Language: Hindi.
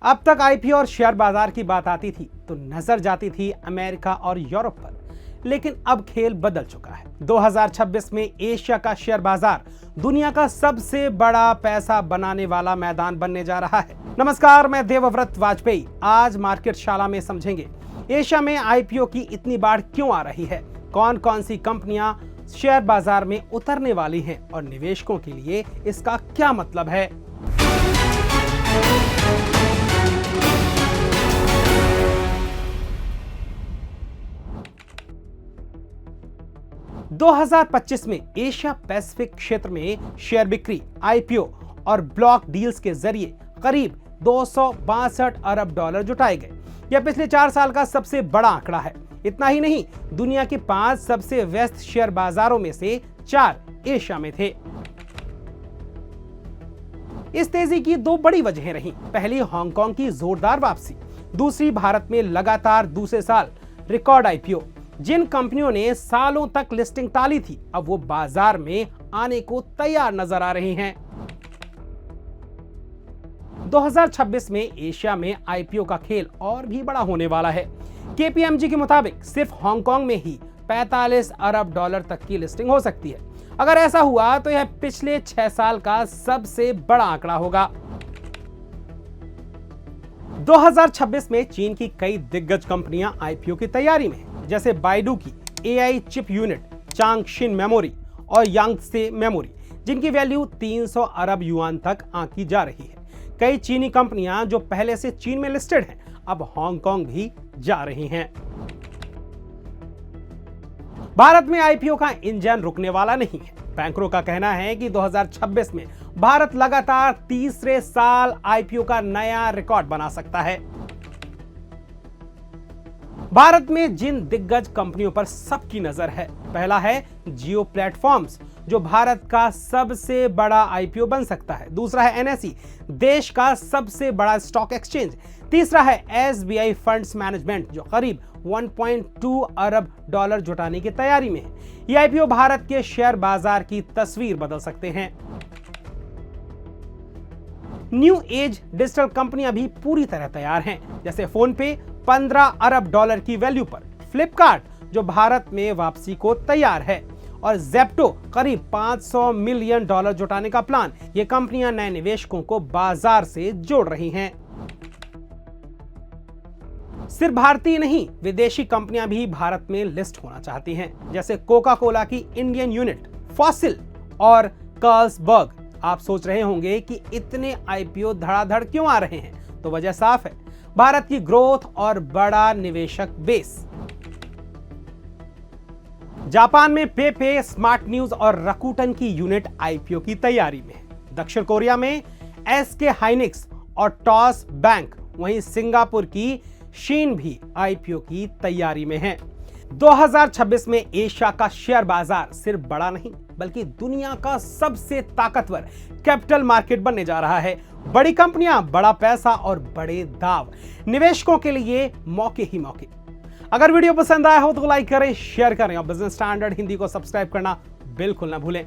अब तक आईपीओ और शेयर बाजार की बात आती थी तो नजर जाती थी अमेरिका और यूरोप पर, लेकिन अब खेल बदल चुका है। 2026 में एशिया का शेयर बाजार दुनिया का सबसे बड़ा पैसा बनाने वाला मैदान बनने जा रहा है। नमस्कार, मैं देवव्रत वाजपेयी। आज मार्केट शाला में समझेंगे एशिया में आईपीओ की इतनी बाढ़ क्यों आ रही है, कौन कौन सी कंपनियां शेयर बाजार में उतरने वाली हैं और निवेशकों के लिए इसका क्या मतलब है। 2025 में एशिया पैसिफिक क्षेत्र में शेयर बिक्री, आईपीओ और ब्लॉक डील्स के जरिए करीब 262 अरब डॉलर जुटाए गए। यह पिछले 4 साल का सबसे बड़ा आंकड़ा है। इतना ही नहीं, दुनिया के 5 सबसे व्यस्त शेयर बाजारों में से 4 एशिया में थे। इस तेजी की 2 बड़ी वजहें रहीं। पहली, हांगकांग की जोरदार वापसी। दूसरी, भारत में लगातार दूसरे साल रिकॉर्ड आईपीओ। जिन कंपनियों ने सालों तक लिस्टिंग टाली थी, अब वो बाजार में आने को तैयार नजर आ रही हैं। 2026 में एशिया में आईपीओ का खेल और भी बड़ा होने वाला है। केपीएमजी के मुताबिक सिर्फ हांगकांग में ही 45 अरब डॉलर तक की लिस्टिंग हो सकती है। अगर ऐसा हुआ तो यह पिछले 6 साल का सबसे बड़ा आंकड़ा होगा। 2026 में चीन की कई दिग्गज कंपनियां आईपीओ की तैयारी में हैं, जैसे बाइडू की एआई चिप यूनिट, चांगशिन मेमोरी और यांगत्से मेमोरी, जिनकी वैल्यू 300 अरब युआन तक आंकी जा रही है। कई चीनी कंपनियां जो पहले से चीन में लिस्टेड हैं, अब हांगकांग भी जा रही हैं। भारत में आईपीओ का इंजन रुकने वाला नहीं है। बैंकरों का कहना है कि 2026 में भारत लगातार तीसरे साल आईपीओ का नया रिकॉर्ड बना सकता है। भारत में जिन दिग्गज कंपनियों पर सबकी नजर है, पहला है जियो प्लेटफॉर्म्स, जो भारत का सबसे बड़ा आईपीओ बन सकता है। दूसरा है एनएसई, देश का सबसे बड़ा स्टॉक एक्सचेंज। तीसरा है एसबीआई फंड्स मैनेजमेंट, जो करीब 1.2 अरब डॉलर जुटाने की तैयारी में है। ये आईपीओ भारत के शेयर बाजार की तस्वीर बदल सकते हैं। न्यू एज डिजिटल कंपनियां भी पूरी तरह तैयार हैं, जैसे फोन पे 15 अरब डॉलर की वैल्यू पर, फ्लिपकार्ट जो भारत में वापसी को तैयार है, और जेप्टो करीब 500 मिलियन डॉलर जुटाने का प्लान। ये कंपनियां नए निवेशकों को बाजार से जोड़ रही हैं। सिर्फ भारतीय नहीं, विदेशी कंपनियां भी भारत में लिस्ट होना चाहती हैं, जैसे कोका कोला की इंडियन यूनिट, फॉसिल और कार्लसबर्ग। आप सोच रहे होंगे कि इतने आईपीओ धड़ाधड़ क्यों आ रहे हैं, तो वजह साफ है, भारत की ग्रोथ और बड़ा निवेशक बेस। जापान में पेपे, स्मार्ट न्यूज और रकूटन की यूनिट आईपीओ की तैयारी में है। दक्षिण कोरिया में एसके हाइनिक्स और टॉस बैंक, वहीं सिंगापुर की शीन भी आईपीओ की तैयारी में है। 2026 में एशिया का शेयर बाजार सिर्फ बड़ा नहीं, बल्कि दुनिया का सबसे ताकतवर कैपिटल मार्केट बनने जा रहा है। बड़ी कंपनियां, बड़ा पैसा और बड़े दाव, निवेशकों के लिए मौके ही मौके। अगर वीडियो पसंद आया हो तो लाइक करें, शेयर करें और बिजनेस स्टैंडर्ड हिंदी को सब्सक्राइब करना बिल्कुल ना भूलें।